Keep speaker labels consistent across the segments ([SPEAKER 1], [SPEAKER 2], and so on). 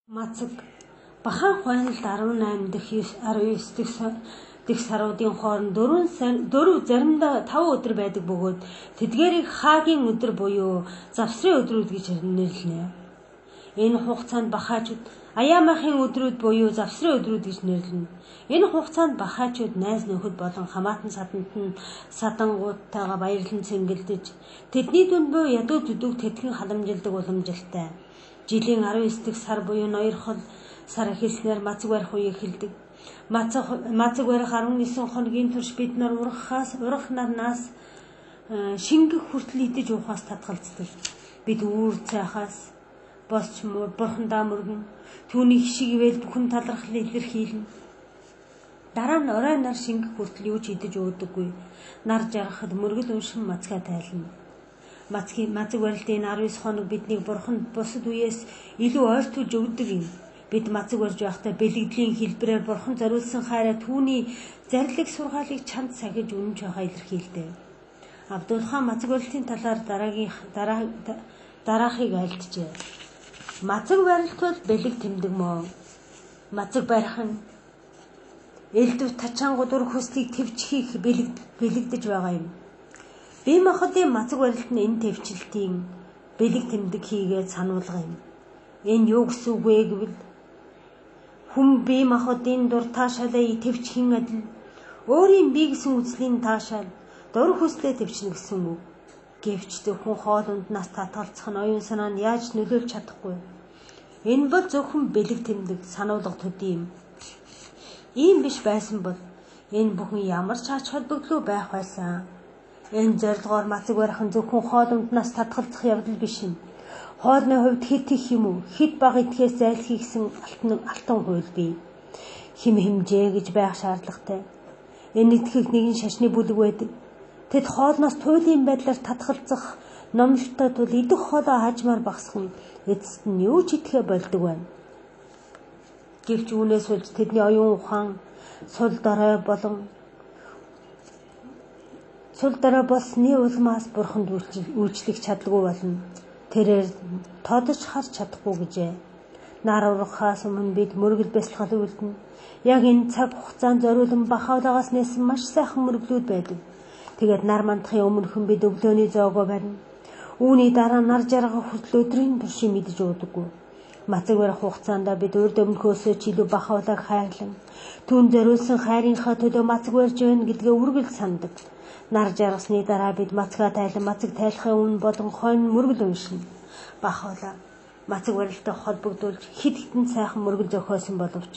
[SPEAKER 1] Мацаг бахан хойнолд 18 дэх 19 дэх саруудын хооронд 4 заримдаа 5 өдөр байдаг бөгөөд тэдгээрийг хаагийн өдөр буюу завсрын өдрүүд гэж нэрлэнэ. Энэ хугацаанд бахаачууд аяамахын өдрүүд буюу завсрын өдрүүд гэж нэрлэнэ. Энэ хугацаанд бахаачууд найз нөхөд болон хамаатан садангуудтайгаа баярлан цэнгэлдэж тэдний дүнд буй ядуу зүдөг тэтгэн халамжилдаг уламжилтай. Жилийн 19 дэх сар буюу ноёрхол сар эхэлснээр мацаг барих үе эхэлдэг. Мацаг барих 19 хоногийн турш бид нар урах нарнаас шингэх хүртэл идэж уухаас татгалздаг. Бид үүр цайхаас босч бурхандаа мөргөн түүний хишиг ивэл бүхэн талархал илэрхийлнэ. Дараа нь орой нар шингэх хүртэл юу ч идэж уудаггүй. Нар жаргахад мөргөл уншин мацгаа тайлна. Мацаг барилтын 19 хоног биднийг бурханд бусад үеэс илүү ойртуулж өгдөг юм. Бид мацаг барьж байхдаа бэлэгдлийн хэлбэрээр бурхан зориулсан хайраа түүний зарлиг сургаалыг чанд сахиж үнэнч байхаа илэрхийлдэг. Абдулхан мацаг барилтын талаар дараахыг айлтжээ. Мацаг барилт бол бэлэг тэмдэг мөн. Мацаг барих нь элдв тачаангууд ур хөслийг твчхийг бэлэгдэж байгаа юм. Бие махбодын мацаг барилт нь энэ твчлэлтийн бэлэг тэмдэг хийгээд сануулга юм. Энэ юу гэсэн үг вэ гэвэл хүн бие махбодын дур таашаалаа твчхийн адил өөрийн бие гэсэн үзлийн таашаал дур хөслөө твчнэ гэсэн үг. Гэвч зөвхөн хоолунд нас татгалцах нь оюун санаа нь яаж нөлөөлж чадахгүй. Энэ бол зөвхөн бэлэг тэмдэг сануулга төдий юм. Ийм биш байсан бол энэ бүхэн ямар ч ач холбогдол байх байсан. Энэ зорилгоор мацаг барих нь зөвхөн хоолунд нас татгалзах явдал биш юм. Хоолны хувьд хэд их юм уу? Хэд бага идэхээс зайлсхий гэсэн алтан хууль бий. Хим хэмжээ гэж байх шаардлагатай. Энэ идэхийг нэгэн шашны бүлэг байдаг. Тэд хоолноос туйлын байдлаар татгалзах номлолтой тул идэх хоолоо хажмаар багсах нь эцэст нь юу ч идэхэ болдог байна. Гэвч үүнээс болж тэдний оюун ухаан сул дорой болсны улмаас бурханд үйлчлэх чадлагүй болно. Тэрээр тодож харж чадахгүй гэжээ. Нар урахаас өмнө бид мөргөл бясалгал үлдэнэ. Яг энэ цаг хугацаанд зориулан бахаалагаас нээсэн маш сайхан мөргөлүүд байдаг. Тэгээд нар мандахын өмнөхөн бид өглөөний зоогоо барина. Үүний дараа нар жаргах хүртэл өдрийн туршийн мэдэж уудаггүй. Мацаг барих хугацаанд бид урд өмнөхөөсөө ч илүү бахаалаг хайрлан түүнд зориулсан хайрынхаа төлөө мацаг барьж байна гэдгээ үргэлж сандаг. Нар жаргасны дараа бид мацгаа тайлан мацаг тайлахын өмнө болон хойно мөргөл уншина. Бахаалаа мацаг барилттай холбогдуулж хэд хэдэн сайхан мөргөл зохиосон боловч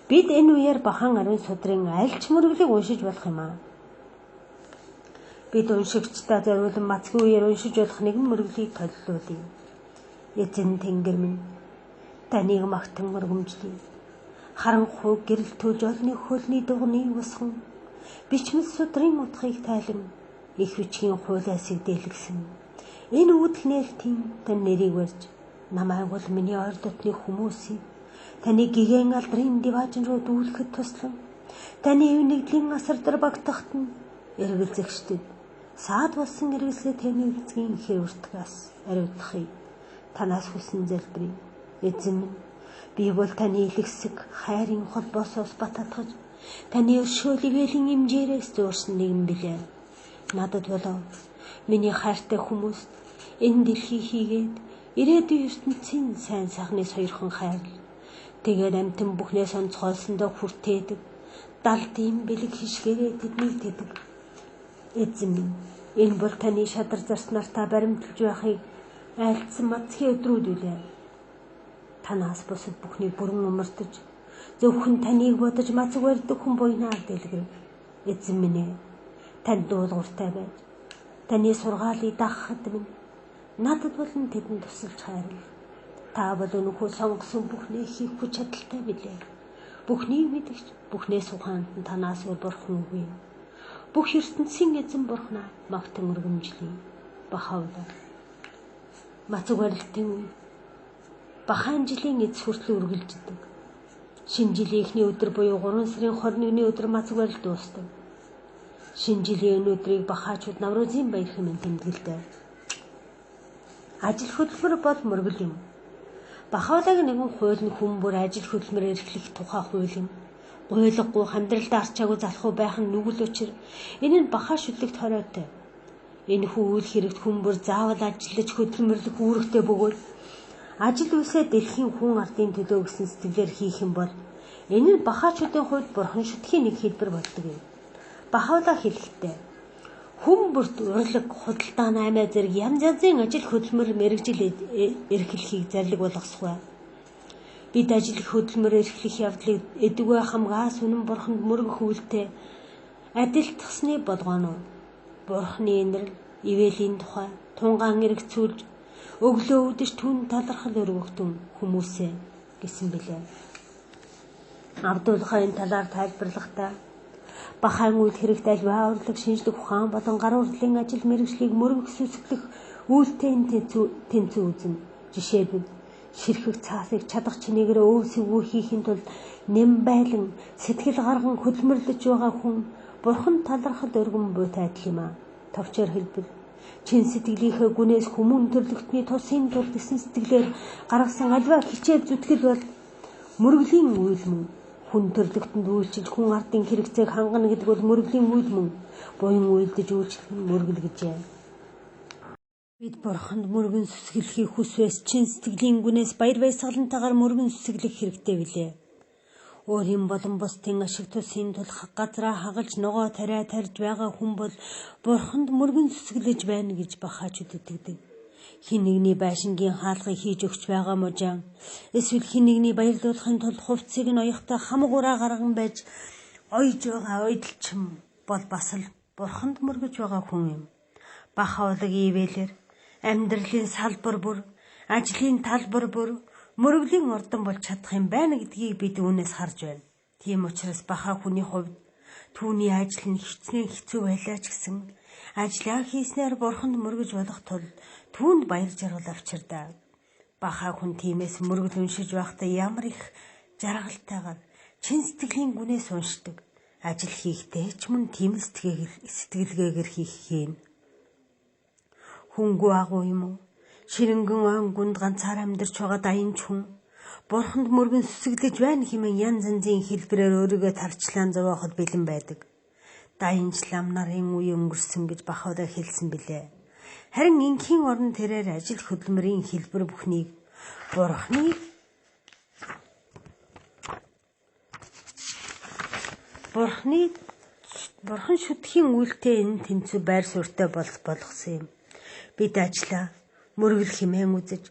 [SPEAKER 1] бид энэ үеэр бахан ариун судрын аль ч мөргөлийг уншиж болох юм аа. Бид уншигчдаа зориулан мацгийн үеэр уншиж болох нэгэн мөргөлийг толилуулъя. Эзэн Тэнгэр минь таныг магтан мөргөмжлөе. Харанхуй гэрэл түүж олны хөлний дугны усхан бичмэл судрын утгыг тайлан их хүчгийн хуулиас дэлгэсэн. Энэ үүдэл нээлтийн тань нэрийг барьж намайг бол миний ойр дотны хүмүүсийг таны гигэн алдрын диваажин руу дүүлэхэд туслан таны эвнэгдлийн асардар багтахт нь эргэлзэгчдэд саад болсон эргэлзээ таны эзгийн хэвэртгээс ариутгахыг танаас хүсэн залбирая. Эзэн минь би бол таны илгэсэг хайрын холбоосоос бататгаж таны өршөөлийг элийн имжээрээс зөөрсөн нэгэн билээ. Надад болов миний хайртай хүмүүст энэ дэлхий хийгээд ирээдүйн ертөнцийн сайн сайхны соёрхон хайрл. Тэгээд амтэн бүхнээс онцгойлсондоо хүртээдэг далдын бэлэг хишгээрээ тэднийг тэдэг. Эзэн минь энэ бол таны шадар зарснартаа баримталж байхыг айлтсан мацхийн өдрүүд үлээ. Танаас бусад бүхнийг бүрэн умартаж зөвхөн таныг бодож мацаг барьдаг хүн буйнаар дэлгэр. Эзэн минь танд дуулууртай байж таны сургаалыг дагахад минь надад болон тэдэнд тусалж хайрл. Та бол өнөхөө сонгосон бүхний хийх хүч чадалтай билээ. Бүхнийг мэдгч бүхнээс ухаанд нь танаас өөр бурхан үгүй. Бүх ертөнцийн эзэн бурхнаа магтан өргөмжлөе. Бахаалаа мацаг барилтын бахан жилийн эц хүртэл үргэлжлэдэг. Шинэ жилийн эхний өдөр буюу 3 сарын 21-ний өдөр мацаг барилт дуусдаг. Шинэ жилийн өнөөдрийг бахаачууд Наврузын баяр хэмээн тэмдэглэдэг. Ажил хөдөлмөр бол мөргөл юм. Бахавлагын нэгэн хууль нь хүн бүр ажил хөдөлмөр эрхлэх тухай хууль юм. Гуйлгахгүй амьдралдаа арчаагүй залхуу байх нь нүгэл учир энэ нь бахаа шүтлэгт хоройтой. Энэ үйл хэрэгт хүн бүр заавал ажиллаж хөдөлмөрлөх үүрэгтэй бөгөөд ажил үйлсээ дэлхийн хүн ардын төлөө гэсэн сэтгэлээр хийх юм бол энэ нь бахаачуудын хувьд бурхан шүтгийн нэг хэлбэр болдог юм. Бахавлаа хэлэхдээ хүн бүрт урлаг, худалдаа, наймаа зэрэг янз янзын ажил хөдөлмөр мэргэжил эрхлэхийг зарлиг болгосгүй. Бид ажил хөдөлмөр эрхлэх явдлыг эдүгэ хамгаас үнэн бурханд мөргөх үйлдэл адилтгасны болгоно. Бурханы инэрл, ивэлийн тухай тунгаан эргцүүлж өглөө үдэш түн талархал өргөгдөн хүмүүсээ гэсэн билээ. Абдулхаа энэ талаар тайлбарлахдаа бахаан үйл хэрэгт альва урлаг, шинжлэх ухаан болон гар урлалын ажил мэргэжлийг мөргөх сүсгэлэх үйлдэл тэнцүү үзнэ. Жишээлбэл ширхэг цаасыг чадах чинээгээр өөсөвгөө хийхин тулд нэм байлан сэтгэл гарган хөдөлмөрлөж байгаа хүн бурхан талархал өргөн буйтай адил юм а. Товчоор хэлбэл чин сэтгэлийнхээ гүнээс хүмүүн төрлөختний тусын тул гэсэн сэтгэлээр гаргасан альва хичээл зүтгэл бол мөргөлийн үйл мөн. Хүн төрлөختөнд үйлчилж хүн ардын хэрэгцээг хангана гэдэг бол мөргөлийн үйл мөн. Буян үйлдэж үйлчлэх нь мөргөл гэжээ. Бид бурханд мөргөн сүсгэлхийг хүсвэл чин сэтгэлийн гүнээс баяр баясгалантайгаар мөргөн сүсгэлэх хэрэгтэй билээ. Өөрийн болон бусдын ашиг тусын тул газраа хагалж ногоо тариа тарьж байгаа хүн бол бурханд мөргөн сүсгэлж байна гэж бахаачуд итгэдэг. Хин нэгний байшингийн хаалгыг хийж өгч байгаа мужаан эсвэл хин нэгний баярлуулахын тулд хувцсыг нь оёхтой хамгуураа гарган байж ойж байгаа ойдлчим бол бас л бурханд мөргөж байгаа хүн юм. Бахавлагын ивэлэр амьдралын салбар бүр, ажлын талбар бүр, мөргөлийн ордон болж чадах юм байна гэдгийг бид үүнээс харж байна. Тийм учраас бахаа хүний хувьд түүний ажил нь хичнээн хэцүү байлаа ч гэсэн ажлаа хийснээр бурханд мөргөж болох тул түүнд баяр жаргал авчирдаа. Бахаа хүн тиймээс мөргөл уншиж байхдаа ямар их жаргалтайгаар чин сэтгэлийн гүнээс уншдаг. Ажил хийхдээ ч мөн тийм сэтгэлгээгээр хийх юм. Хүнгүй агуу юм уу? Ширэнгэн ойн гүнд ганцаар амьдарч байгаа дайнч хүн бурханд мөргөн сүсгэлж байна хэмээн янз янзын хэлбэрээр өөрийгөө тарчлаан зовооход бэлэн байдаг. Дайнч лам нарын үе өнгөрсөн гэж бахавлаа хэлсэн билээ. Харин инхийн орон тэрээр ажил хөдөлмөрийн хэлбэр бүхнийг бурхан шүтгийн үйлдэл энэ тэнцүү байр суурьтай болгосон юм. Бид ажлаа мөргөл хэмээн үзэж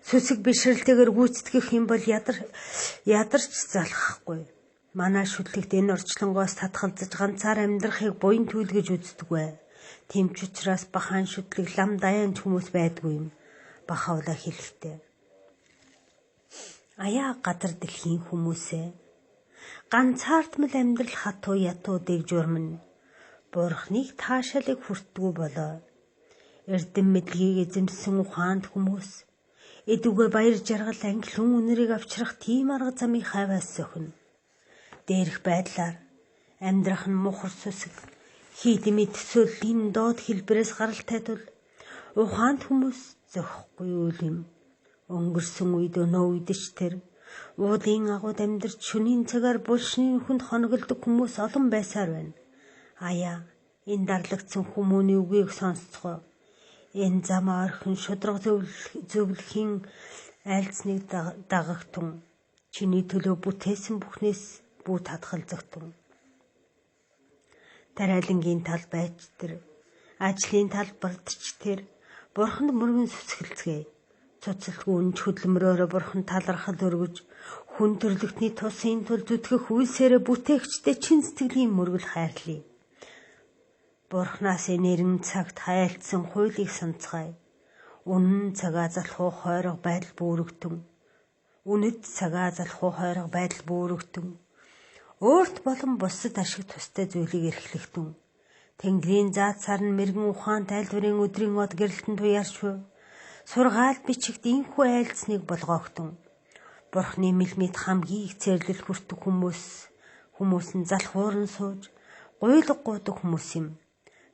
[SPEAKER 1] сүсэг бишрэлтэйгээр гүйцэтгэх юм бол ядарч залхахгүй. Манай шүтлэгт энэ орчлонгоос татгалзаж ганцаар амьдрахыг буян түлгэж үздэггүй. Тийм ч учраас бахаан шүтлэг лам даяанч хүмүүс байдгүй юм. Бахавлаа хэлэхдээ аяа гадар дэлхийн хүмүүсээ ганцаардмал амьдрал хатуу ятуу дэг журман бурхныг таашаалыг хүртдэггүй болоо. Эрдэм мэдлэгийг эзэмсэн ухаанд хүмүүс эдүгэ баяр жаргал ангилан үнэрийг авчрах тийм арга замыг хайваас сохино. Дээрх байдлаар амьдрах нь мухар сүсэг хийдэмий төсөөллийн доод хэлбэрээс гаралтай тул ухаанд хүмүүс зохихгүй үйл юм. Өнгөрсөн үед өнөө үдч тэр уулын агууд амьдарч шөнийн цагаар булшны хүнд хоноглодог хүмүүс олон байсаар байна. Аяа энэ дарлагдсан хүмүүний үгийг сонсцгоо. Энэ зам ойрхон шудраг зөвлөхийн айлцныг дагагтун. Чиний төлөө бүтээсэн бүхнээс бүү татгалзагтун. Тариалангийн тал байж тэр, ажлын талбарт ч тэр бурханд мөргөн сүсгэлцгээе. Цуцалтгүй үнж хөдөлмөрөөрөө бурхан талархал өргөж, хүн төрлөختний тусын тул зүтгэх үйлсээрээ бүтээгчтэй чин сэтгэлийн мөргөл хайрлая. Бурхнаас нэрэн цагт хайлтсан хуулийг санацгаая. Үнэт цагаа залхуу хойрог байдал бүрэгдэн. Өөрт болон бусад ашиг тустай зүйлийг эрхлэхтэн. Тэнгэрийн заацаар нь мэрэгэн ухаан тайлбарын өдрийн од гэрэлтэн туяарч буй. Сургаал бичигт инхүү айлцныг болгоогтун. Бурхны мэлмит хамгийн их цэрлэл хүртэх хүмүүс нь залхуурн сууж, гуйлга гуудаг хүмүүс юм.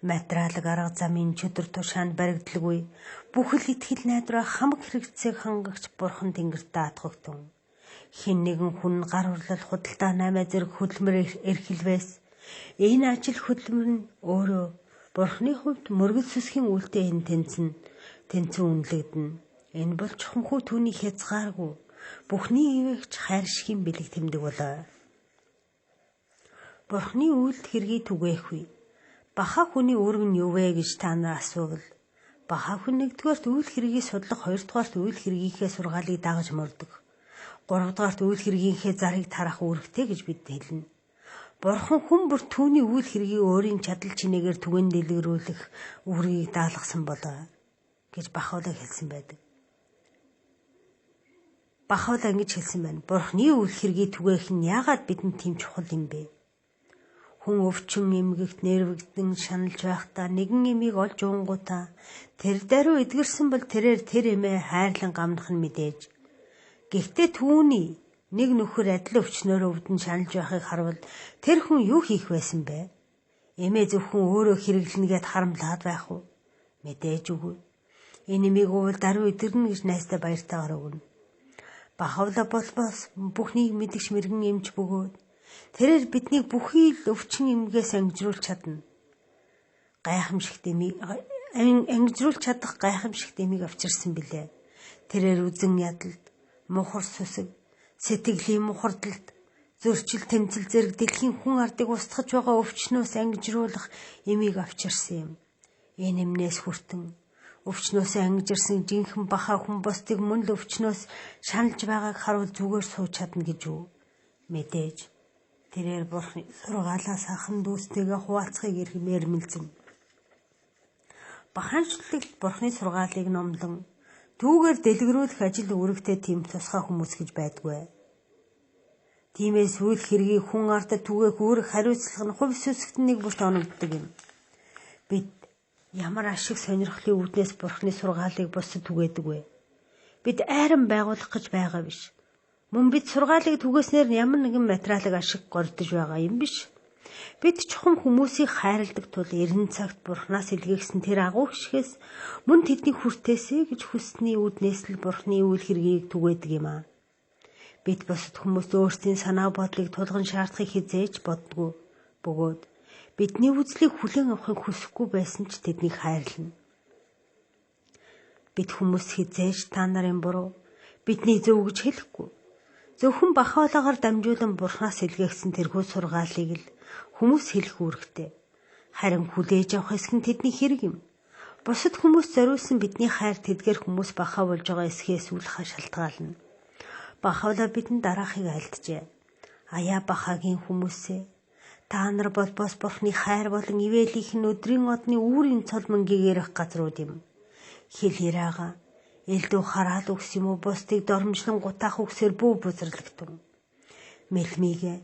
[SPEAKER 1] Материалыг арга замын чөдөр тушаанд баригдлагүй бүхэл итгэл найдвараа хамаг хэрэгцээг хангагч Бурхан Тэнгэрт даатгагтун. Хэн нэгэн хүн гар урлал худалдаа 8 зэрэг хөдөлмөр эрхэлвээс энэ ажил хөдөлмөр нь өөрөө Бурханы хувьд мөргөл сүсгийн үлдээ тэнцэн үнэлэгдэнэ. Энэ бол чухамхүү түүний хязгааргүй бүхний ивэгч хайр шихийн бэлэг тэмдэг болоо. Бурханы үйлд хэргийг түгээхгүй. Баха хүний үүрэг нь юу вэ гэж та нар асуувал баха хүн нэгдүгээрт үйл хэргийг судлах, хоёрдугаарт үйл хэргийнхээ сургаалыг дагаж мөрдөх, гуравдугаарт үйл хэргийнхээ зарыг тарах үүрэгтэй гэж бид хэлнэ. Бурхан хүн бүр түүний үйл хэргийг өөрийн чадал чинээгээр түгээн дэлгэрүүлэх үүргийг даалгасан болоо гэж Бахаула хэлсэн байдаг. Бахаула ингэж хэлсэн байна. Бурханы үйл хэргийг түгээх нь яагаад бидэнд тийм чухал юм бэ? Хүн өвчин эмгэгт нэрвэгдэн шаналж байхдаа нэгэн эмийг олж уунгуудаа тэр даруй эдгэрсэн бол тэрээр тэр эмээ хайрлан гамнах нь мэдээж. Гэхдээ түүний нэг нөхөр адил өвчнөөр өвдөн шаналж байхыг харвал тэр хүн юу хийх байсан бэ? Эмээ зөвхөн өөрөө хэрэглэнэ гэд харамлаад байх уу? Мэдээж үгүй. Энэ эмийг уул даруй эдгэрнэ гэж найстай баяртайгаар өгнө. Бахаула болбос бүхнийг мэдгч мэрэгэн эмч бөгөөд тэрээр биднийг бүхий л өвчин эмгээс ангижруулж чадна. Ангижруулж чадах гайхамшигт эмийг авчирсан билээ. Тэрээр үзэн ядалт, мухар сүсэг, сэтгэлийн мухардалт, зөрчил тэмцэл зэрэг дэлхийн хүн ардыг устгаж байгаа өвчнөөс ангижруулах эмийг авчирсан юм. Энэ эмнээс хүртэн өвчнөөс ангижирсан жинхэнэ баха хүн бусдыг мөн л өвчнөөс шаналж байгааг харуул зүгээр сууж чадна гэж үү? Мэдээж. Тэрээр Бурханы сургаалаас ахын дүүстэйгээ хуваалцахыг эрмэлзэн. Баханчлалт Бурханы сургаалыг номлон түүгээр дэлгэрүүлэх ажил үүрэгтэй тийм тусгай хүмүүс гэж байдгүй. Тиймээс үйл хэргийг хүн ардад түгээх үүрэг хариуцлага нь хувь сүсэгт нэг бүрт оногддог юм. Бид ямар ашиг сонирхлын үүднээс Бурханы сургаалыг бусдад түгээдэг вэ? Бид айран байгуулах гэж байгаа биш. Мөн бид сургаалыг түгээснээр ямар нэгэн материалыг ашиг гордож байгаа юм биш. Бид чухам хүмүүсийг хайрладаг тул эрен цагт Бурханаас илгээгсэн тэр агуу хишгээс мөн тэдний хүртээсэ гэж хүссний үүднээс л Бурханы үйл хэргийг түгээдэг юм аа. Бид бусад хүмүүст өөрсдийн санаа бодлыг тулган шаардахыг хизээж боддгоо. Бөгөөд бидний үзлийг хүлээн авахыг хүсэхгүй байсан ч тэднийг хайрлана. Бид хүмүүс хизээж та нарын буруу, бидний зөв гэж хэлэхгүй. Зөвхөн Бахаулагаар дамжуулан Бурханаас илгээгсэн тэрхүү сургаалыг л хүмүүс хэлэх үүрэгтэй. Харин хүлээж авах эсэх нь тэдний хэрэг юм. Бусад хүмүүс зориулсан бидний хайр тэдгээр хүмүүс бахаа болж байгаа эсхээс үл шалтгаална. Бахаула бидэнд дараахыг альджээ. Аяа бахаагийн хүмүүсээ та нар бол бос Бурханы хайр болон ивэлийнх нь өдрийн одны үүрийн цол мөнгөийг газрууд юм. Хэл яриага элдв хараал үгс юм уу бусдыг дормжлон гутаах үгсээр бүү бузарлагтун. Мэлмигээ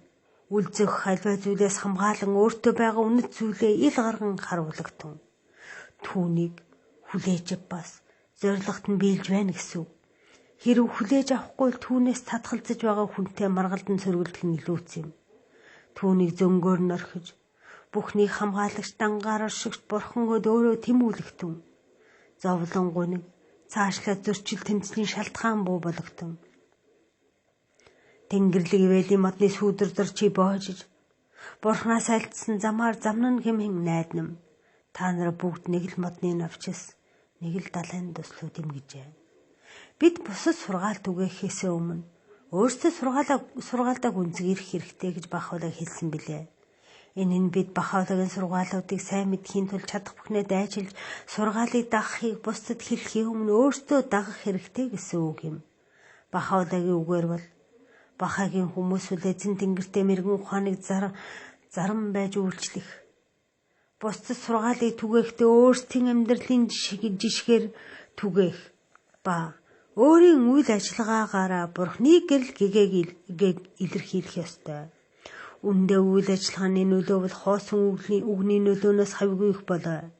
[SPEAKER 1] үлзэх хальвай зүйлээс хамгаалan өөртөө байгаа үнэт зүйлээ ил гарган харуулгатун. Түүнийг хүлээж бас зоригт нь биелж байна гэсэн үг. Хэрв хүлээж авахгүй л түүнээс татгалзаж байгаа хүнтэй маргалдан сөргөлдөх нь илүүц юм. Түүнийг зөнгөөр нь орхиж бүхнийг хамгаалагч дангаар оршигч Бурхан өөрөө тэмүүлэгтэн. Зовлон гуниг цаашлаад зөрчил тэмцлийн шалтгаан буу болготон. Тэнгэрлэг ивэлийн модны сүүдэрдэр чи боожиж Бурханаас альдсан замаар замнан хэмээн найднам. Та нар бүгд нэг л модны навчис, нэг л далайн туслууд юм гэжээ. Бид бусад сургаал түгээхээс өмнө өөрсдөө сургаалаа гүнзгийрэх хэрэгтэй гэж Бахаула хэлсэн билээ. Энэ нь бид Бахаулагийн сургаалуудыг сайн мэдхийн тулд чадах бүхнээ дайчилж сургаалыг дагахыг бусдад хэлэхийн өмнө өөртөө дагах хэрэгтэй гэсэн үг юм. Бахаулагийн үгээр бол Бахагийн хүмүүс үл эзэн тэнгэртэй мэрэгэн ухааныг зарам байж үйлчлэх. Бусдад сургаалыг түгээхдээ өөрсдийн амьдралын жишгээр түгээх ба өөрийн үйл ажиллагаагаараа Бурханы гэрэл гэгээг илэрхийлэх ёстой. Үндэ үйл ажиллагааны нөлөө бол хоосон үгний нөлөөнөөс хавьгүй их болоо.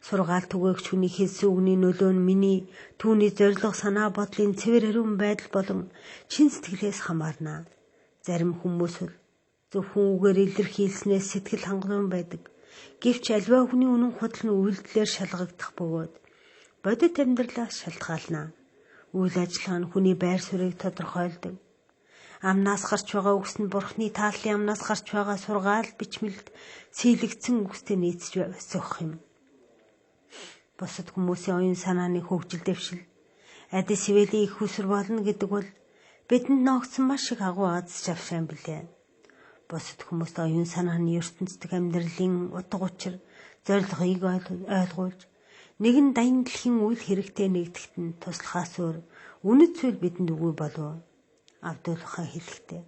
[SPEAKER 1] Сургаал түгээгч хүний хэлсэн үгний нөлөө нь миний түүний зориг санаа бодлын цэвэр ариун байдал болон чин сэтгэлээс хамаарна. Зарим хүмүүс зөвхөн үгээр илэрхийлснээс сэтгэл хангалуун байдаг. Гэвч аливаа хүний үнэн худал нь үйлдэлээр шалгагдах бөгөөд бодит амьдралаас шалтгаална. Үйл ажиллагаа нь хүний байр суурийг тодорхойлдог. Амнаас гарч байгаа үгс нь Бурхны тааллын амнаас гарч байгаа сургаал бичмэлд сийлэгдсэн үгстэй нийцж суух юм. Бусад хүмүүсийн оюун санааны хөгжил дэвшил, адис ивэлийн их хүсэр болно гэдэг бол бидэнд ногдсон маш их агуу аз жаргал билээ. Бусад хүмүүст оюун санааны ертөнцийн амьдралын утга учир, зорилгыг ойлгуулж, нэгэн даян дэлхийн үйл хэрэгтэй нэгдэхэд нь туслахаас өөр үнэт зүйл бидэнд үгүй болов. Авдуулахаа хэлэхдээ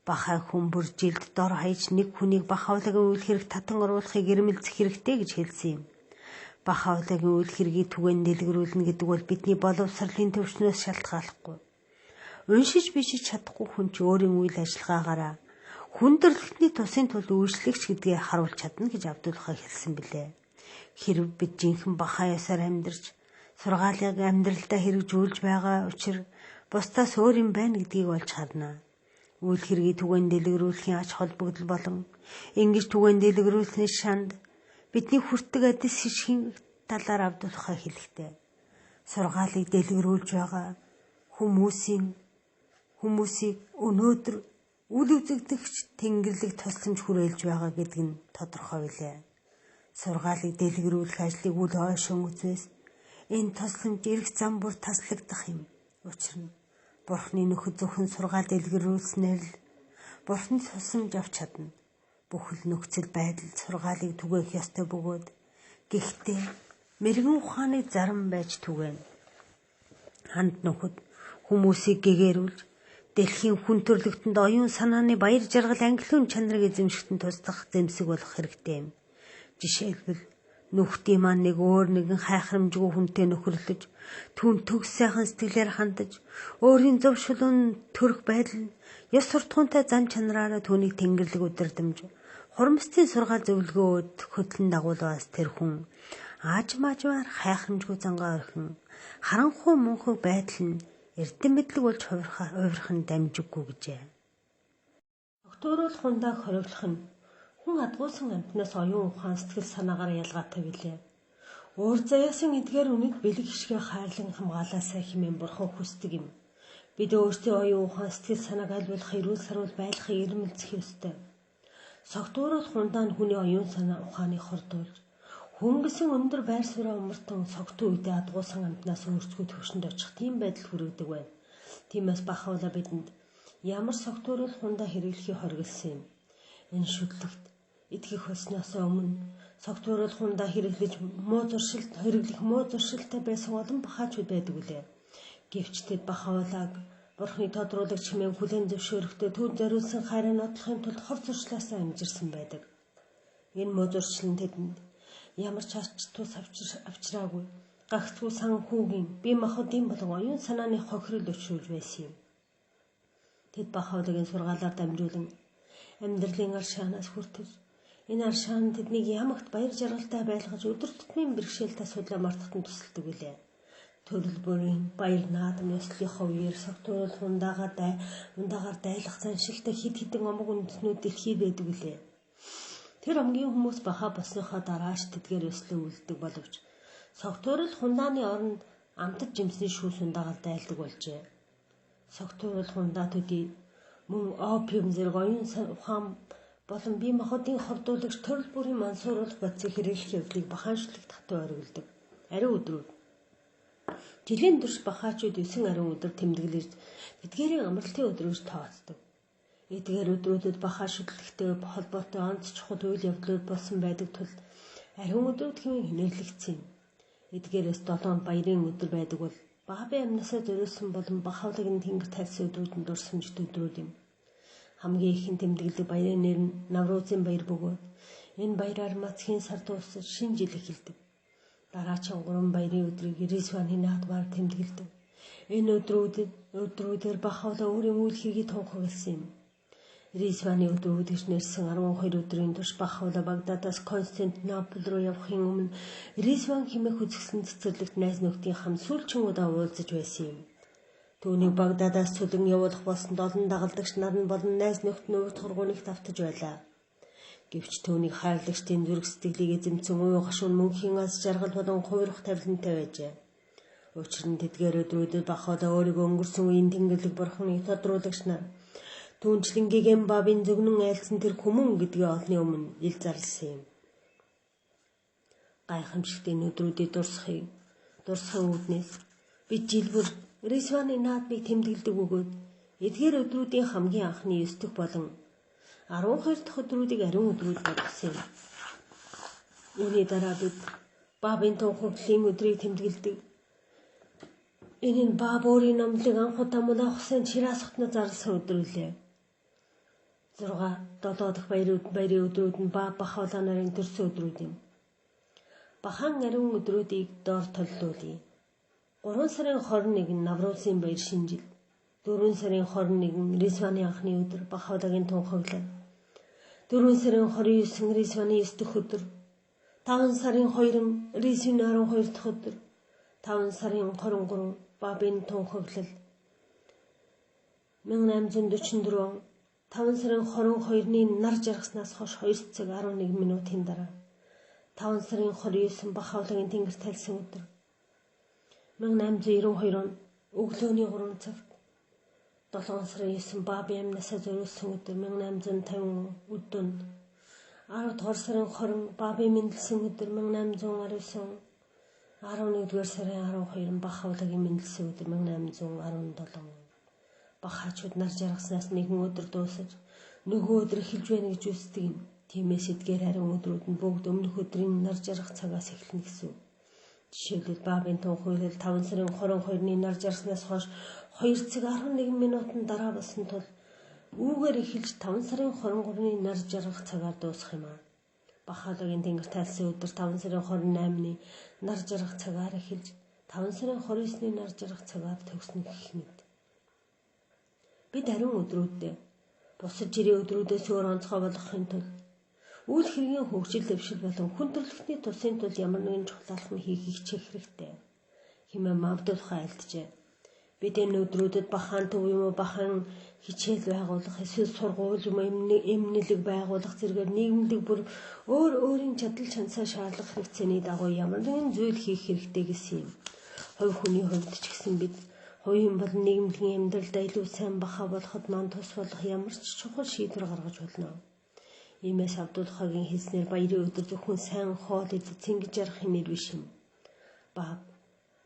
[SPEAKER 1] бахай хүн бүр жилд дор хаяж нэг хүнийг бахавлагын үйл хэрэг татан оруулахыг ирмэлзэх хэрэгтэй гэж хэлсэн юм. Бахавлагын үйл хэргийг түгээн дэлгэрүүлнэ гэдэг бол бидний боловсролын төвшнөөс шалтгааллахгүй. Уншиж бичиж чадахгүй хүн ч өөрийн үйл ажиллагаагаараа хүндрэлтний тусын тулд үйлчлэгч гэдгээ харуулж чадна гэж Авдуулахаа хэлсэн билээ. Хэрв бид жинхэнэ бахай ясаар амьдарч сургаалыг амьдралдаа хэрэгжүүлж байгаа учраас бусдаас өөр юм байна гэдгийг олж харна. Үйл хэргийг түгээн дэлгэрүүлэхийн ач холбогдол болон ингэж түгээн дэлгэрүүлсний шанд бидний хүртэг адис шишгийн талаар Авдуулахаа хэлэхдээ сургаалыг дэлгэрүүлж байгаа хүмүүсийг өнөөдөр үл үзэгдэгч тэнгэрлэг тусламж хүрээлж байгаа гэдэг нь тодорхой билээ. Сургаалыг дэлгэрүүлэх ажлыг үл хойшин үзвээс энэ тусламж эрх зам бүр таслагдах юм. Учир нь Бурхны нөхөд зөвхөн сургаал дэлгэрүүлснээр л Бурхны тусламж авч чадна. Бүхэл нөхцөл байдал сургаалыг түгээх ёстой бөгөөд гэхдээ мэрэгэн ухааны зарам байж түгээнэ. Ханд нөхөд хүмүүсийг гэгэрүүлж дэлхийн хүн төрлөختөнд оюун санааны баяр жаргал ангилуун чанарыг эзэмшигтэн туслах зэмсэг болох хэрэгтэй юм. Жишээлбэл нөхдийн маань нэг өөр нэгэн хайхрамжгүй хүнтэй нөхөрлөж түүн төгс сайхан сэтгэлээр хандаж өөрийн зөв шулуун төрөх байдал нь ёс суртахуунтай зан чанараараа түүнийг тэнгэрлэг удирдамж хурамстын сургаал зөвлөгөөд хөтлөн дагуулваас тэр хүн аажмаажмаар хайхрамжгүй зангаа орхин харанхуй мөнхөг байдал нь эрдэм мэдлэг болж хувирах нь дамжиггүй гэжээ. Докторол хундааг хориглох нь хүн адгуулсан амтнаас оюун ухаан сэтгэл санаагаар ялгаатай билээ. Өөр заяасан эдгээр үнэд бэлэг хишгээ хайрлан хамгаалаасаа хэмээн Бурхан хүсдэг юм. Бид өөрсдийн оюун ухаан сэтгэл санааг аль болох эрүүл сарвал байлгахыг ирмэлзэх ёстой. Согтуурал хундаа нь хүний оюун санаа ухааныг хордуулж, хүн гэсэн өндөр байр сууриа умартан согтуу үедээ адгуулсан амтнаас өөрсгөө төвшөнд очих тийм байдал хүрэгдэг байна. Тиймээс бахавла бидэнд ямар согтуурал хундаа хэрэглэхийг хориглосон юм. Энэ шүтлэгт итгэх болсноос өмнө согтуурал хундаа хэрэглэх муу зуршилтай байсан олон бахаачуд байдаг үлээ. Гэвч тэд бахавлаг Бурхны тодруулагч хэмээн хүлээн зөвшөөрөхдөө түүнд зориулсан хайраа нотлохын тулд хор зуршлаасаа амжирсан байдаг. Энэ муу зуршил нь тэдэнд ямар ч ач тус авчираагүй гагцгүй санхүүгийн бие махбодын болон оюун санааны хохирол өчрүүлж байсан юм. Тэд бахавлагын сургаалаар дамжуулан амьдралын аршаанаас хүртэж энэ аршаан тэднийг ямагт баяр жаргалтай байлгаж өдөр тутмын бэрхшээлтэй асуудлаа мартахад тусалдаг билээ. Төрөл бүрийн баяр наадам ёслолынхоо үеэр согтуурал ундаагаар дайлах заншилтай хид хідэн омог үндэснүүд дэлхийд байдаг билээ. Тэр омгийн хүмүүс баха босныхоо дарааш тэдгээр ёслол үлддэг боловч согтуурал хундааны оронд амтд жимсний шүүс ундаагаар дайлдаг болжээ. Согтуурал хундаа төдий мөн опиум зэрэг оюун ухаан болон бие махбодын хордуулагч төрөл бүрийн мансууруулах бодисыг хэрэглэх явдлыг бахаанчлах татвар оргилдог. Ариун өдрүүд жилийн турш бахаачууд 9 ариун өдөр тэмдэглэж тэдгээрийн амралтын өдөр гэж тооцдог. Эдгээр өдрүүдэд бахаа шүтлэгтэй холбоотой онц чухал үйл явдлууд болсон байдаг тул ариун өдрүүд хэмээн хөнөөлөгдсөн юм. Эдгээрээс 7 баярын өдөр байдаг бол Баабын амнасаа зориулсан болон бахавлагын тэнгэр тайсан өдрүүдэнд дурсамжт өдрүүд юм. Хамгийн ихэн тэмдэглэг баярын нэр нь Наврузын баяр бөгөөд энэ баяраар Мацхийн сар дуусаж шинэ жил эхэлдэг. Дараагийн 3 баярын өдрийг Рисваны наадмаар тэмдэглэдэг. Энэ өдрүүдээр бахавла өөрийн үйл хэргийг тунхагласан юм. Рисваны өдрүүд гэж нэрсэн 12 өдрийн турш бахавла Багдадаас Константинопол руу явахын өмнө Рисван хэмээх үзэсгэлэн цэцэрлэгт найз нөхдийн хам сүүлчийн удаа уулзаж байсан юм. Түүнийг Багдадаас цөлөн явуулах болсонд олон дагалдагч нар нь болон найз нөхд нь урд хургууныг давтаж байлаа. Гэвч түүнийг хайрлагчдын зүрх сэтгэлийг эзэмсэн уу гашуун мөнхийн аз жаргал болон хувирах тавилантай байжээ. Учир нь тэдгээр өдрүүдэд бахаада өөрийгөө өнгөрсөн үеийн тэнгэрлэг бурхныг тодруулагч нар түүнчлэн гэгэн бабын зөвнөн айлцсан тэр хүмүүн гэдгээ олны өмнө ил зарласан юм. Гайхамшигтээ өдрүүдэд дурсахын үүднээс бид жилбэр Рисваны наадмыг тэмдэглэдэг бөгөөд эдгээр өдрүүдийн хамгийн анхны 9 дэх болон 12 дахь өдрүүдийг ариун өдрүүд болгосон юм. Үүний дараа бид бабын тунхаглалын өдрийг тэмдэглэдэг. Энэ нь баб өөрийн номлыг анх удаа мөн Хусын Шираз хотнод зарласан өдөр үлээ. 7 дахь баярын өдрүүд нь баб Бахаулаа нарын төрсөн өдрүүд юм. Бахан ариун өдрүүдийг доор толлуулъя. 3 сарын 21 нь Наврусын баяр шинжил. 4 сарын 21 Рисваны анхны өдөр Бахаулагийн тунхаглал. 4 сарын 29 Рисваны 9 дахь өдөр. 5 сарын 2 Рисваны 12 дахь өдөр. 5 сарын 23 бабын тунхаглал. 1844 он 5 сарын 22-ны нар жаргаснаас хойш 2 цаг 11 минутын дараа 5 сарын 29 Бахаулагийн тэнгэр тайлсан өдөр. 1892 он өглөөний 3 цагт 7 сарын 9 бабын амнасаа зориулсан өдөр. 1850 өдөн 10 дугаар сарын 20 бабын мэндэлсэн өдөр. 1819 11-р сарын 12 Бахаулагийн мэндэлсэн өдөр. 1817 Бахаачууд нар жаргаснаас нэгэн өдөр дуусаж нөгөө өдөр эхэлж байна гэж үздэг юм. Тиймээс эдгээр ариун өдрүүд нь бүгд өмнөх өдрийн нар жаргах цагаас эхэлнэ гэсэн. Жишээлбэл бабын тунхаглал 5 сарын 22-ны нар жаргаснаас хойш 2 цаг 11 минутын дараа болсон тул үүгээр эхэлж 5 сарын 23-ны нар жаргах цагаар дуусах юм аа. Бахаулагийн тэнгэр тайлсан өдөр 5 сарын 28-ны нар жаргах цагаар эхэлж 5 сарын 29-ны нар жаргах цагаар төгснө гэх мэт. Бид ариун өдрүүдэд бусад жирийн өдрүүдээс өөр онцгой болгохын тулд үйл хэргийн хөгжил дэвшил болон хүн төрөлхтний тусын тул ямар нэгэн чухал алхам хийх хичээх хэрэгтэй хэмээн Мавдулхай альджээ. Бид энэ өдрүүдэд бахан төв юм уу бахан хичээл байгуулах, эсвэл сургууль юм эмнэлэг байгуулах зэргээр нийгэмлэг бүр өөр өөрийн чадал чансаа шаардах хэрэгцээний дагуу ямар нэгэн зүйл хийх хэрэгтэй гэсэн юм. Хувь хүний хувьд ч гэсэн бид хувийн болон нийгэмлэгийн амьдралдаа илүү сайн баха болоход маань тус болох ямар ч чухал шийдвэр гаргаж болно. Иймээс Авдулхагийн хэлснээр баярын өдөр зөвхөн сайн хоол идэж цэнгэж ярах хэмээр биш юм.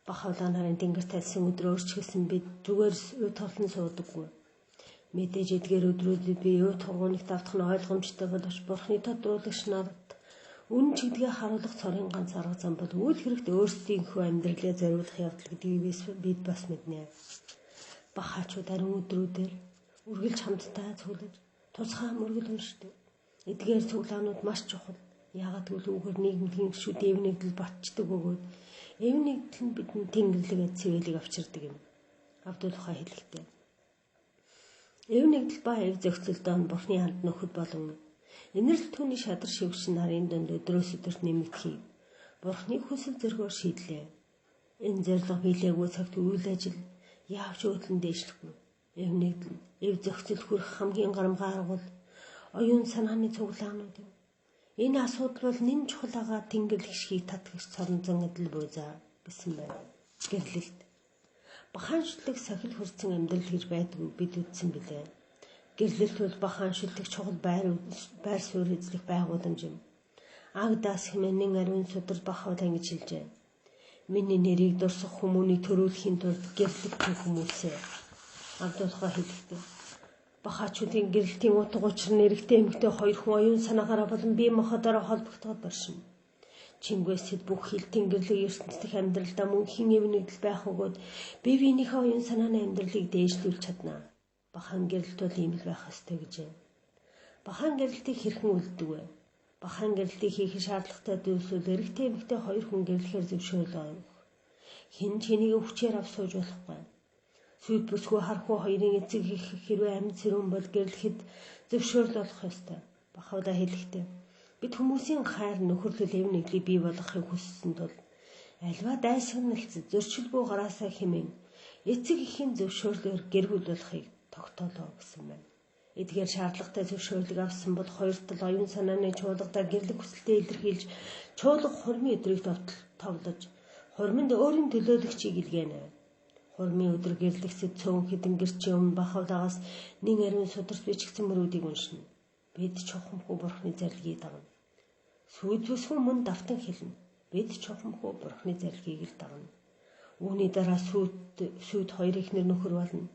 [SPEAKER 1] Бахаулаа нарын тэнгэр тайлсан өдрөөр ч гэсэн бид зүгээр уй толон суудаггүй. Мэдээж эдгээр өдрүүдэд би уй тургуунагт автах нь ойлгомжтой боловч Бурхны тодруулагч нарт үн чигдгээ харуулах цорын ганц арга зам бол үйл хэрэгт өөрсдийнхөө амьдралаа зориулах явдал гэдгийг бид бас мэднэ. Бахаачууд ариун өдрүүдээр үргэлж хамтдаа цуглаж тусгай мөргөл уншдаг. Эдгээр цуглаанууд маш чухал. Яагаад гэвэл үүгээр нийгэмийн гишүүд эв нэгдэл батчдаг бөгөөд эв нэгдэл нь бидний тэнгэрлэг цэвэлийг авчирдаг юм. Авдулхай хэлэхдээ эв нэгдэл ба эв зохицолдоо нь Бурхны ханд нөхөд болон инэрл түүний шадар шивгчин нарын дунд өдрөөс өдөрт нэмэгдэхийг Бурхны хүсэл зоригоор шийдлээ. Энэ зорилго биелээгүй цагт үйл ажил яавч өөдлөн дээшлэхгүй. Эв нэгдэл, эв зохицол хүрэх хамгийн гарамгай арга бол оюун санааны цуглаанууд юм. Энэ асуудал бол нэн чухал агаа тэнгэрлэг шгийг татгагч цорнзон эдэл буйзаа гэсэн байна. Гэрлэлт бахааншлаг сахил хүрсэн амьдрал гэж байдгүй бид үздсэн билээ. Гэрлэлт бол бахааншилдэг чухал байр суурь эзлэх байгууламж юм. Агдаас хэмээн ариун судар Бахаулаа ингэж хэлжээ. Миний нэрийг дурсах хүмүүний төрүүлэхийн тулд гэрлэлт хүмүүсээ. Авдулхай хэлэхдээ бахаачуудын гэрэлтийн утга учир нь эрэгтэй эмэгтэй хоёр хүн оюун санаагаараа болон бие махбодороо холбогдоход боршино. Чингүсэд бүх хил тэнгэрлэг ертөнцийн амьдралдаа мөнхийн эв нэгдэл байх өгөөд бие биенийхээ оюун санааны амьдралыг дээшлүүлж чадна. Бахан гэрэлт бол ийм л байх ёстой гэжээ. Бахан гэрэлтийг хэрхэн үлддэг вэ? Бахан гэрэлтийг хийх шаардлагатай зүйлсүүд эрэгтэй эмэгтэй хоёр хүн гэрлэхээр зөвшөөрөл өгөх. Хэн ч хэнийг өвчээр авсууж болохгүй. Сүйд бүсгүй хархуу хоёрын эцэг их хэрвээ амьд сэрүүн бол гэрлэхэд зөвшөөрөл олох ёстой. Бахаулаа хэлэхдээ бид хүмүүсийн хайр нөхөрлөл эв нэгдлийг бий болгохыг хүссэн тул альва дайсагналцад зөрчилгүй гараасаа хэмээн эцэг эхийн зөвшөөрлөөр гэр бүл болохыг тогтоолоо гэсэн байна. Эдгээр шаардлагатай зөвшөөрлөг авсан бол хоёр тал оюун санааны чуулгадаа гэрлэх хүсэлтэд илэрхийлж чуулга хормын өдрийг товлож хормонд өөрийн төлөөлөгчийг илгээнэ. Хормын өдөр гэрлэхсэд цөөн хэдэн гэрчийн өмнө бахавлагаас нэн ариун сударт бичигдсэн мөрүүдийг уншина. Бид чухамхүү бурхны зарилгийг дагна. Сүйд бүсгүй мөн давтан хэлнэ. Бид чухамхүү бурхны зарилгийг л дагна. Үүний дараа сүйд хоёр ихнэр нөхөр болно.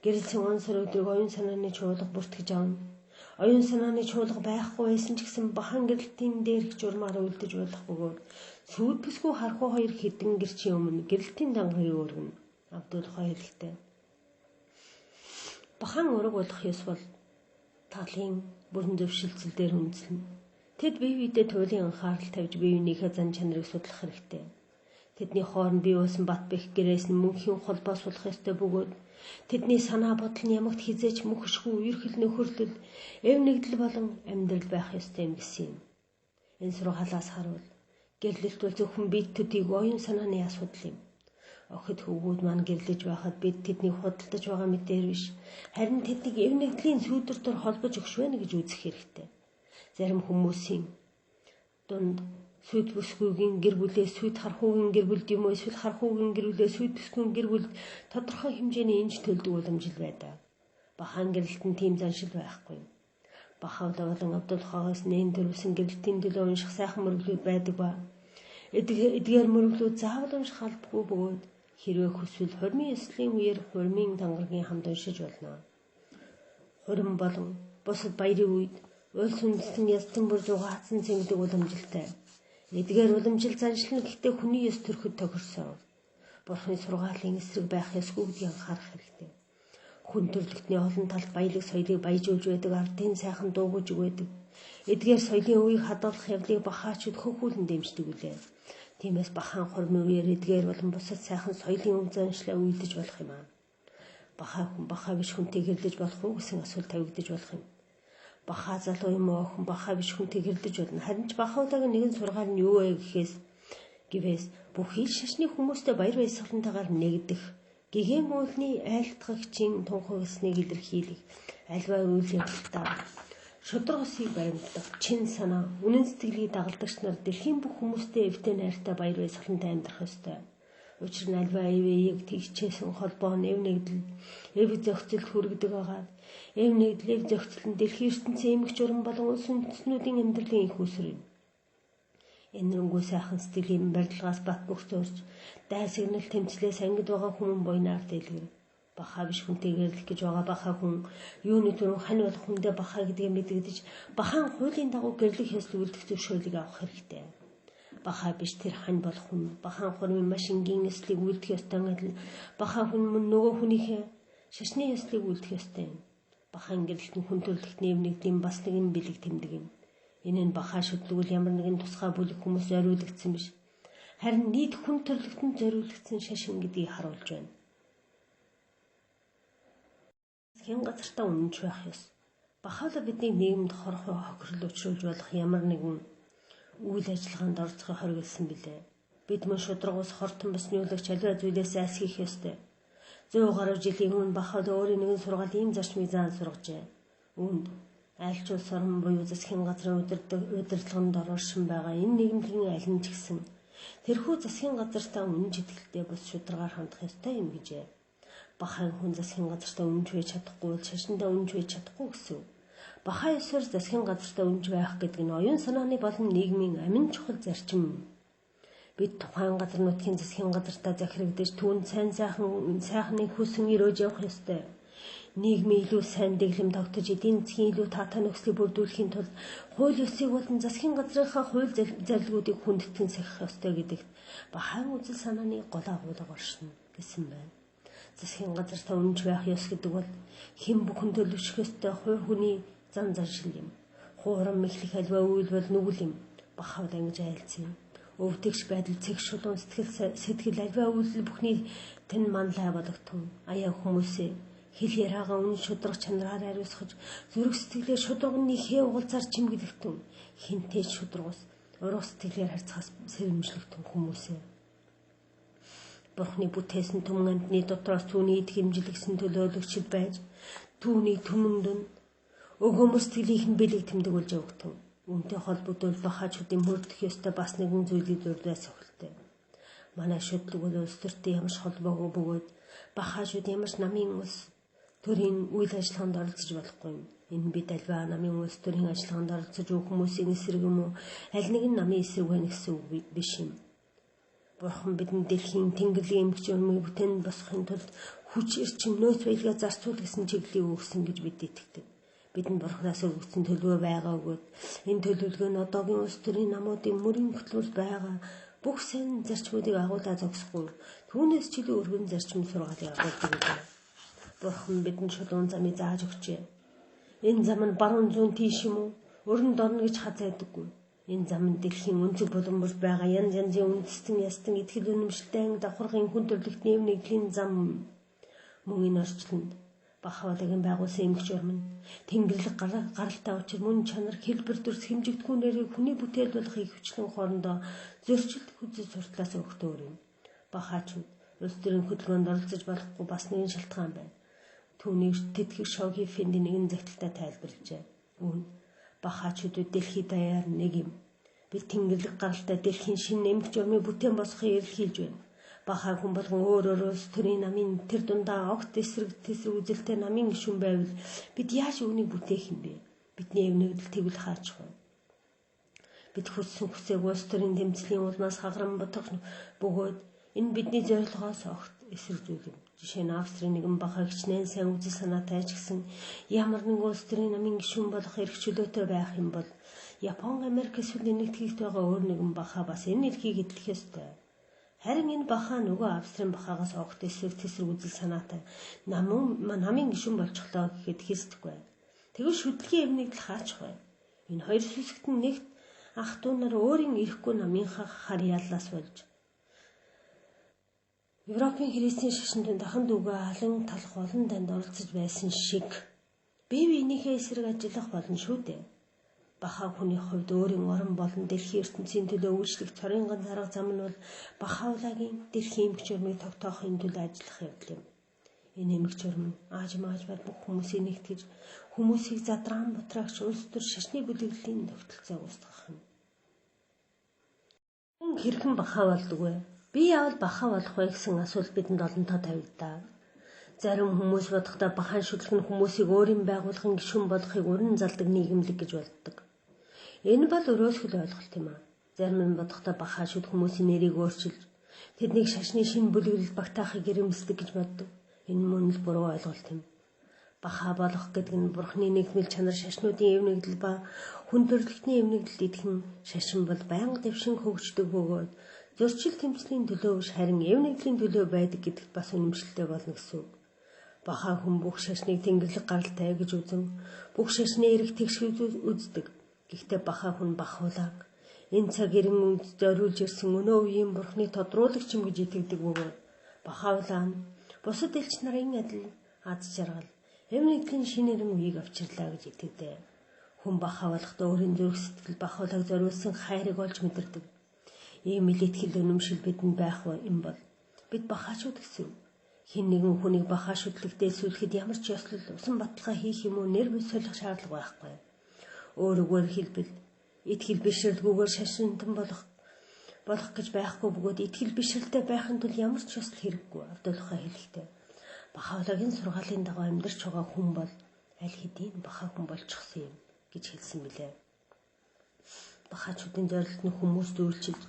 [SPEAKER 1] Гэрэлсэн он сар өдрийг оюун санааны чуулга бүртгэж авна. Оюун санааны чуулга байхгүй байсан ч гэсэн бахан гэрэлтийн дээрх журмаар үлдэж болох бөгөөд сүйд бүсгүй хархуу хоёр хэдэн гэрчийн өмнө гэрэлтийн дангарыг өргөнө. Абдулхай хэлэхдээ бахан ураг болох ёс бол талын бүрэн зөвшөлтсөл дээр үндэслэнэ. Тэд бие биедээ туйлын анхаарал тавьж бие биенийхээ зан чанарыг судлах хэрэгтэй. Тэдний хооронд бий болсон бат бэх гэрээс нь мөнхийн холбоо сулах ёстой бөгөөд тэдний санаа бодол нь ямагт хизээч мөхөшгүй үерхэл нөхөрлөл, эв нэгдэл болон амьдрал байх ёстой юм гэсэн юм. Энэ сургаалаас харуул гэрлэлт бол зөвхөн бид төдийг оюун санааны асуудал юм. Охид хөвгүүд маань гэрлэж байхад бид тэднийг худалдаж байгаа мэтээр биш, харин тэднийг эв нэгдлийн сүйдэр дор холбож өгч байна гэж үзэх хэрэгтэй. Зарим хүмүүсийн дунд сүйд бүсгүйгийн гэр бүлээ сүйд хархуугийн гэр бүлд юм уу эсвэл хархуугийн гэр бүлээ сүйд бүсгүйн гэр бүлд тодорхой хэмжээний энж төлдөг уламжил байдаг. Бахан гэрэлтэн тийм заншил байхгүй. Бахавлаа болон Абдулхагаас нээн төрүүлсэн гэрэлтийн төлөө унших сайхан мөрөглүүд байдаг ба эдгээр мөрөглүүд заавал унших албагүй бөгөөд хэрвээ хүсвэл хормын ёслолын үеэр хормын дангаргийн хамт уншиж болно. Хурим болон бусад баярын үед уйлс үндэстэн ястан бүр зугаацсан цэнгэлэг уламжилтай. Эдгээр уламжил заншлна гэхдээ хүний ёс төрөхөд тохирсон. Бурхны сургаалын эсрэг байх ёсгүй гэдгийг анхаарах хэрэгтэй. Хүн төрлөختний олон талд баялаг соёлыг баяжуулж байдаг ардын сайхан дуугууж байдаг. Эдгээр соёлын үеийг хадгалах явдлыг бахаачуд хөхүүлэн дэмждэг үлээ. Тиймээс бахан хормын үеэр эдгээр болон бусад сайхан соёлын өв заншлаа үйлдэж болох юм аа. Бахаа хүн бахаа биш хүнтэй гэрлэж болох уу гэсэн асуулт тавигдаж болох юм. Бахаа залуу юм уу охин бахаа биш хүнтэй гэрлэж болно. Харин ч бахаагийн нэгэн сургаал нь юу вэ гэвээс бүх ил шашны хүмүүстэй баяр баясгалантайгаар нэгдэх, гэгээн уулны айлтгагчийн тунхагласныг илэрхийлэх, альва үйл явдалтаа шудраг усыг баримтдаг, чин санаа, үнэн сэтгэлийг дагалдагч нар дэлхийн бүх хүмүүстэй эвтэй найртай баяр баясгалантай амьдрах ёстой. Учир нь альва эвээг тэгчээсэн холбоо нэв нэгдэл, эв зохицолд хүргэдэг агаад эв нэгдэл, эв зохицол нь дэлхийн ертөнцийн эмх журам болон улс үндэстнүүдийн амьдралын их үүсвэр юм. Энэ нүнгүй сайхан сэтгэлийн барилгаас бат бөх зурж, дайсагнал тэмцлээс ангид байгаа хүмүүн буйнаар дэлгэр. Бахаа биш хүнтэй гэрлэх гэж байгаа бахаа хүн юуны түрүүн хань болох хүндээ бахаа гэдгийг мэдэгдэж бахаан хуулийн дагуу гэрлэх ёслол үлдэх зөвшөөрлийг авах хэрэгтэй. Бахаа биш тэр хань болох хүн бахаан хурмын маш энгийн ёслыг үлдэх ёстой адил бахаа хүн мөн нөгөө хүнийхээ шашны ёслыг үлдэх ёстой юм. Бахаан гэрлэлтэн хүн төрлөختний эв нэгдлийн бас нэгэн бэлэг тэмдэг юм. Энэ нь бахаа шүтлгүүл ямар нэгэн тусгай бүлэг хүмүүс зориулагдсан биш. Харин нийт хүн төрлөختөнд зориулагдсан шашин гэдгийг харуулж байна. Засгийн газартаа үнэнч байх ёс. Бахаалаа бидний нийгэмд хорхоо хохирол учруулж болох ямар нэгэн үйл ажиллагаанд орцохыг хориглосон билээ. Бид мөн шудраг ус хортон басны үлагч аливаа зүйлээс айсгих ёстой. 100 гаруй жилийн өмнө Бахаал өөрийн нэгэн сургаал ийм зарчмыг заан сургажээ. Үүнд айлч улс орн буюу засгийн газрын удирдлаганд оршин байгаа энэ нийгэмлэгийн аль нь ч гэсэн тэрхүү засгийн газартаа үнэнч итгэлтэй бус шударгаар хандах ёстой юм гэжээ. Бахаан хүн засгийн газартаа үнэнч байж чадахгүй бол шашиндаа үнэнч байж чадахгүй гэсэн. Бахаа ёсоор засгийн газартаа үнэнч байх гэдэг нь оюун санааны болон нийгмийн амин чухал зарчим юм. Бид тухайн газар нутгийн засгийн газартаа захирагдаж түүнд сайхныг хүсэн өрөөж явах ёстой. Нийгмийн илүү сайн дэглэм тогтож эдийн засгийн илүү таатай нөхцөлийг бүрдүүлэхийн тулд хууль ёсыг болон засгийн газрынхаа хууль зарилгуудыг хүндэтгэн сахих ёстой гэдэгт бахаан үзэл санааны гол агуулга оршино гэсэн байна. Засгийн газартаа үнэнч байх ёс гэдэг бол хэн бүхэн төлөвшөх ёстой хувь хүний зан заншил юм. Хуурам мэхлэх альва үйл бол нүгэл юм. Бахаал ангиж айлцсан. Өвдөгч байдал цэг шулуун сэтгэл альва үйлдэл бүхний тань манлай болготон аяа хүмүүсээ хэл яраагаа үнэн шудраг чанараар ариусгаж зүрх сэтгэлээ шудрагны хээ угалзаар чимгэлэгтэн хинтэй шудрагус уруу сэтгэлээр харьцахаас сэрэмжлэгтэн хүмүүсээ Бурхны бүтээсэн түмэн амьтны дотроос түүний эд хэмжилгсэн төлөөлөгчд байж түүний түмэнд нь Өгөөмөр сэтгэлийнх нь бэлэг тэмдэг болж өгдөг. Үүнтэй холбогдвол бахаачуудын мөрдөх ёстой бас нэгэн зүйлийг дурдаас өхөлтэй. Манай шүтлэг бол улс төртэй ямар ч холбоогүй бөгөөд бахаачууд ямар ч намын улс төрийн үйл ажиллагаанд оролцож болохгүй юм. Энэ бид альва намын улс төрийн ажиллагаанд оролцож бүх хүмүүсийн эсрэг юм уу? Аль нэг нь намын эсрэг байна гэсэн үг биш юм. Бурхан бидэнд дэлхийн тэнгэрлэгийн эмч өрмийг бүтээн босгохын тулд хүч эрчим нөөц баялгаа зарцуул гэсэн чиглэлийг өгсөн гэж бид итгэдэг. Бидэнд Бурханаас өгсөн төлөвөө байгаа өгөөд энэ төлөвлөгөө нь одоогийн улс төрийн намуудын мөрийн хөтөлбөрт байгаа бүх сайн зарчмуудыг агуулаа зогсохгүй түүнээс ч илүү өргөн зарчим сургаалыг агуулдаг юм. Бурхан бидэнд шулуун замыг зааж өгчээ. Энэ зам нь баруун зүүн тийш юм уу? Өрөнд орно гэж хазаадаггүй. Энэ зам нь дэлхийн өнцөг боломжтой байгаа янз янзын үндэстэн ястан итгэл үнэмшилтэй анги давхаргын хүн төрөлхтний нэгдлийн зам мөн энэ орчлонд бахавлагын байгуулсан эмгч өрмөн тэнгэрлэг гаралтай учир мөн чанар хэлбэр төрс хэмжигдэхүүн нэрийг хүний бүтээл болох их хүчлэн хоорондоо зөрчилд хүзэл суртлаас өгтөөр юм. Бахаачууд улс төрийн хөдөлгөөнд оролцож болохгүй бас нэгэн шалтгаан байна. Түүнийг тэтгэх шогийн фэндийн нэгэн загталтай тайлбарлажээ. Үүн бахаачуудад дэлхийд даяар нэг юм. Бид тэнгэрлэг гаралтай дэлхийн шинэ эмгч өрмийн бүтээн босгохыг илэрхийлж байна. Бахаа хүн болгон өөр улс төрийн намын тэр дундаа огт эсрэг үзэлтэй намын гишүүн байвал бид яаж үүнийг бүтээх юм бэ? Бидний өвнөгдөл тэгвэл хаач вэ? Бид хүссэн хүсээг улс төрийн тэмцлийн улмаас хагаран ботох бөгөөд энэ бидний зорилгоос огт эсрэг зүйл юм. Жишээ нь Австрийн нэгэн бахаа хичнээн сайн үзэл санаатай ч гэсэн ямар нэгэн улс төрийн намын гишүүн болох эрх чөлөөтэй байх юм бол Япон, Америк эсвэл нэгтгэгт байгаа өөр нэгэн бахаа бас энэ эрхийг эдлэх ёстой. Харин энэ бахаа нөгөө Австрийн бахаагаас огт эсрэг үзэл санаатай намын гишүүн болчихлоо гэхэд хэлсдэггүй. Тэгвэл шүтлгийн эвнэгдэл хаач вэ? Энэ хоёр сүсгт нь нэгт ах дүү нар өөрийн ирэхгүй намынхаа хар яллаас болж Европын христийн шашинд дахин дүүгээ алан талах олон танд оролцож байсан шиг бие биенийхээ эсрэг ажиллах болно шүү дээ. Бахаа хүний хувьд өөрийн орон болон дэлхийн ертөнцийн төлөө үйлчлэх цорын ганц арга зам нь бол бахаавлагийн дэлхийн эмгч өрмийг тогтоохын төлөө ажиллах явдал юм. Энэ эмгч өрм аажмаар бүх хүмүүсийг нэгтгэж хүмүүсийг задраан бутраагч улс төр шашны бүлэглэлийн тогтолцоог устгах юм. Хүн хэрхэн бахаа болдог вэ? Би яавал бахаа болох вэ гэсэн асуулт бидэнд олонтоо тавигдаа. Зарим хүмүүс бодохдоо бахаан шүтлэг нь хүмүүсийг өөрийн байгууллагын гишүүн болохыг уран залдаг нийгэмлэг гэж боддог. Энэ бол өрөөсгөл ойлголт юм аа. Зарим нь бодохдоо бахаа шүд хүмүүсийн нэрийг өөрчилж тэднийг шашны шинэ бүлэглэл багтаахыг ирэмсдэг гэж боддог. Энэ мөн л буруу ойлголт юм. Бахаа болох гэдэг нь Бурхны нэгмэл чанар шашнуудын эвнэгдэл ба хүн төрөлхтний эвнэгдэлд идэхэн шашин бол байнга дэвшин хөгждөг бөгөөд зөрчил тэмцлийн төлөө биш харин эвнэгдлийн төлөө байдаг гэдэгт бас үнэмшилтэй болно гэсэн үг. Бахаа хүн бүх шашныг тэнгэрлэг гаралтай гэж үзэн бүх шашны эрэг тэгш үздэг. Гэхдээ бахаа хүн бахуулаг энэ цаг ирэн үед зориулж ирсэн өнөө үеийн Бурхны тодруулагч юм гэж итгэдэг бөгөөд бахаулаа нь бусад элч нарын адил аз жаргал эвнэгдлийн шинэрэн үеийг авчирлаа гэж итгэдэг. Хүн бахаа болохдоо өөрийн зүрх сэтгэл бахуулаг зориулсан хайрыг олж мэдэрдэг. Ийм л итгэл үнэмшил бидэнд байх юм бол бид бахаачууд гэсэн. Хэн нэгэн хүнийг бахаа шүтлэгдээ сүлэхэд ямар ч ёслол усан баталгаа хийх юм уу нэр бий солих шаардлага байхгүй. Өөрөөр хэлбэл итгэл бишрэлгүйгээр шашинтан болох гэж байхгүй бөгөөд итгэл бишрэлтэй байхын тулд ямар ч ёслол хэрэггүй. Авдуулахаа хэлэхдээ бахаалагийн сургаалын дагуу амьдарч байгаа хүн бол аль хэдийн бахаа хүн болчихсон юм гэж хэлсэн билээ. Бахаачуудын зорилт нь хүмүүст үйлчилж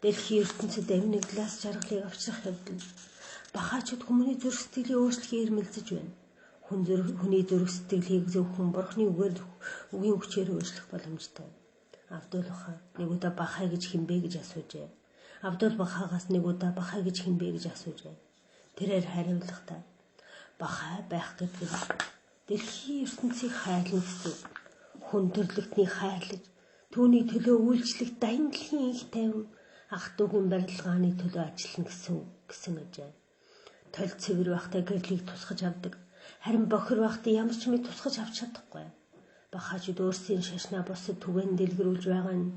[SPEAKER 1] дэлхийн ертөнцид эвнэгдлээс жаргалыг авчрах явдал. Бахаачууд хүмүүний зүрх сэтгэлийг өөрчлөхөөр ирмэлзэж байна. Хүний зүрх сэтгэлийг зөвхөн Бурхны үгийн хүчээр өөрчлөх боломжтой. Авдул бахаа нэг удаа бахаа гэж хэмбэ гэж асуужээ. Авдул бахаагаас нэг удаа бахаа гэж хэмбэ гэж асуужээ. Тэрээр хариулахдаа бахаа байх гэдэг нь дэлхийн ертөнцийг хайрлах гэсэн. Хүн төрлөختний хайрлаж түүний төлөө үйлчлэх дайны дэлхийн их тайван ах дүүгийн барилгааны төлөө ажиллана гэсэн ажээ. Толь цэвэр байхдаа гэрлийг тусгаж авдаг. Харин бохир байхдаа ямар ч мэд тусгаж авч чадахгүй. Бахаачууд өөрсдийн шашнаа босод түгээн дэлгэрүүлж байгаа нь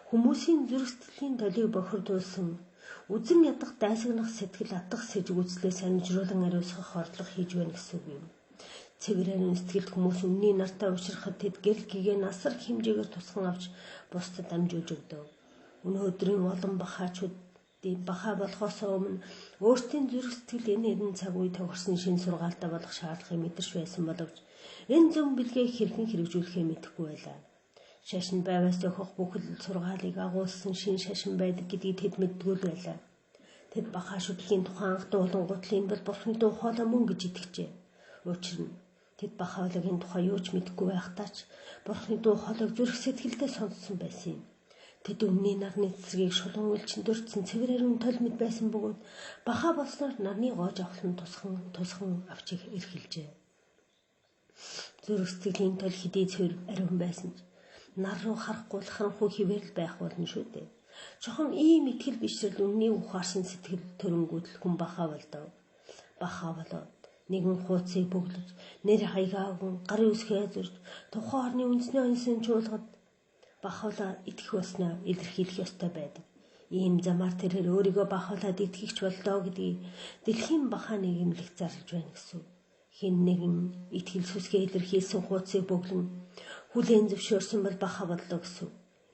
[SPEAKER 1] хүмүүсийн зүрх сэтгэлийн толийг бохирдуулсан үзэн ядах дайсагнах сэтгэл атгах сэжиг үзлээ санжруулан ариусгах орлого хийж байна гэсэн үг юм. Цэвэрэн сэтгэлд хүмүүс үнний нартай уулзрахад тэд гэрэл гэгээ насар хэмжээгээр тусган авч бусдад амжуулж өгдөв. Өнөөдрийн олон бахаачуудын бахаа болохоос өмнө өөрсдийн зүрх сэтгэл энэ эрен цаг үе тохирсон шин сургаалтаа болох шаардлагыг мэдэрч байсан боловч энэ зөв бэлгээг хэрхэн хэрэгжүүлэхээ мэдэхгүй байлаа. Шашин байваас зохих бүхэл сургаалыг агуулсан шин шашин байдаг гэдгийг тэд мэддгүй л байлаа. Тэд бахаа шүтлэгийн тухайн анх дуулан гутлын бол бурхны дуу хоолой мөн гэж итгэжээ. Учир нь тэд бахаа хоолойгийн тухай юу ч мэдэхгүй байхдаа ч бурхны дуу хоолойг зүрх сэтгэлдээ сонссон байсан юм. Тэд өмнөний нарны цэцгийг шулуун үлчин дурдсан цэвэр ариун толмид байсан бөгөөд бахаа болсноор нарны гоож авахлан тусхан авч эрхэлжээ. Зүрх сэтгэлийн тол хэдий цэвэр ариун байсан ч нар руу харахгүй харанхуй хിവэрл байх болно шүү дээ. Чохон ийм итгэл бишрэл үнний ухаарсан сэтгэл төрөнгүүдл хүн бахаа болдов. Бахаа болоод нэгэн хууцыг бөглөж, нэр хаягаагүй гарын үсгээ зурж, тухайн орны үндэсний онсын чуулгад бахаалаа итгэх болсноо илэрхийлэх ёстой байдаг. Ийм замаар тэрээр өөрийгөө бахаалаад итгэгч болдоо гэдгийг дэлхийн бахаа нийгэмлэгт зарлж байна гэсэн. Хэн нэгэн итгэл сүсгээ илэрхийлсэн хууцыг бөглөн хүлээн зөвшөөрсөн бол бахаа боллоо гэсэн.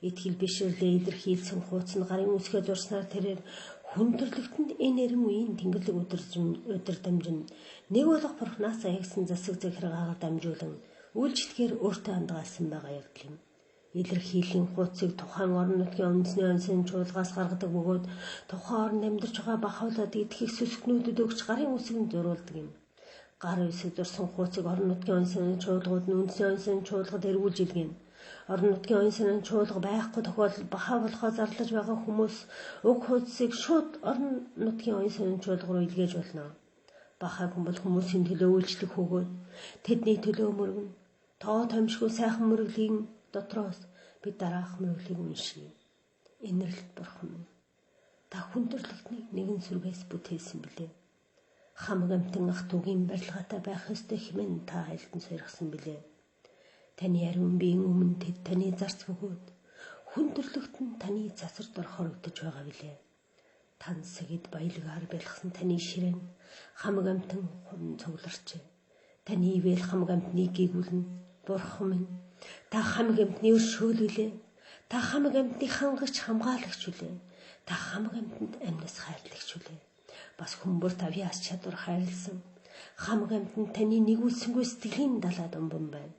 [SPEAKER 1] Итгэл бишрлээ илэрхийлсэн хууц нь гарын үсгээ дурснаар тэрээр хүндрэлтэнд энэ эрен үеийн тэнгэрлэг өдөрдамжинд нэг болох бурхнаас аягсан засаг захиргаагаар дамжуулан үйлчлэгээр өөртөө хандгаалсан байгаа явдал юм. Илэрхийллийн хууцыг тухайн орон нутгийн үндэсний онсын чуулгаас гаргадаг бөгөөд тухайн орнд амьдарч байгаа бахаалаад итгэх сүсгнүүдэд өгч гарын үсгэнд зуруулдаг юм. Гарын үсэг дурсан хууцыг орон нутгийн онсын чуулгууд нь үндэсний онсын чуулгад эргүүлж илгээнэ. Орон нутгийн онсын чуулга байхгүй тохиолдолд бахаа болохоо зарлаж байгаа хүмүүс уг хуудсыг шууд орон нутгийн онсын чуулга руу илгээж болно. Бахааг хүмбэл хүмүүсийн төлөө үйлчлэх хөгөөд тэдний төлөө мөргөн тоо томшгүй сайхан мөрөглийг дотроос би дараах мөрөглийг уншия. Инэрлэлт бурхан минь. Та хүндрэлтний нэгэн сүргээс бүтээсэн билээ. Хамаг амтан ах トゥ угийн барилгаатай байх ёстой хэмээн та айлтан сойрхсан билээ. Таны ариун биеийн өмнө тэд таны зарц бөгөөд хүндрэлт нь таны цацар дор хорогдож байгаа билээ. Тансагид баялагаар бэлгсэн таны ширээн хамаг амтан хурн цугларчээ. Таны ивэл хамаг амтныг гийгүүлнэ. Бурхан минь, та хамаг амтны өршөөлүүлээ. Та хамаг амтныг хангагч хамгаалагч үлээ. Та хамаг амтанд амьнас хайрлагч үлээ. Бас хүмүүр тавьяас чадвар хайрлсан. Хамаг амтанд таны нэгүүлсэнгүй сэтгэлийн далаад өмбөн байна.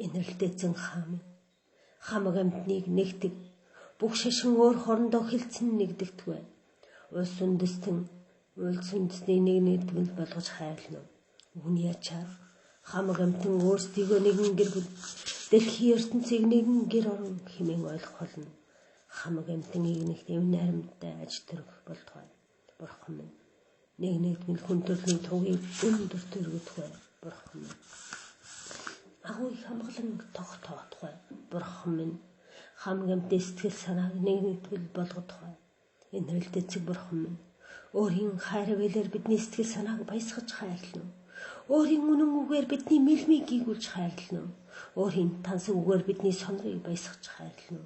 [SPEAKER 1] Инэрлдэзэн хаамын хамаг амтныг нэгдэг бүх шашин өөр хорондоо хилцэн нэгдэгдэх байна. Улс үндэстний нэг нэгдмэл болгож хайрлана. Үүний ачаар хамаг амтан өөрсдийгөө нэгэн гэр бүл дэлхийн ертөнцийг нэгэн гэр орон хэмээн ойлгох болно. Хамаг амтан игнэгт эв найрамдтай аж төрөх болтугай. Бурхан минь, нэг нэгдмэл хүн төрлийн тугийг өндөр төргөдөх бай. Бурхан минь. Агуу хамглан тогтоодох бай. Бурхан минь, хамаг амтны сэтгэл санааг нэг нэгдмэл болгодох бай. Инэрлдэцэг бурхан минь, өөрийн хайр авилаар бидний сэтгэл санааг баясгаж хайрлана. Өөрийн үнэн үгээр бидний мэлмийг гийгүүлж хайрлана. Өөрийн тансаг үгээр бидний сонрыг баясгаж хайрлана.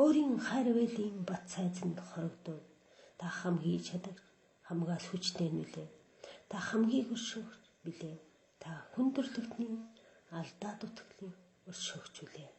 [SPEAKER 1] Өөрийн хайр авилын бат сайзанд хорогдоод та хамгийн чадаг хамгаас хүчтэй нүлээ. Та хамгийн өршөөгч билээ. Та хүндрэлтний алдаа дутагдлыг өршөөгч үлээ.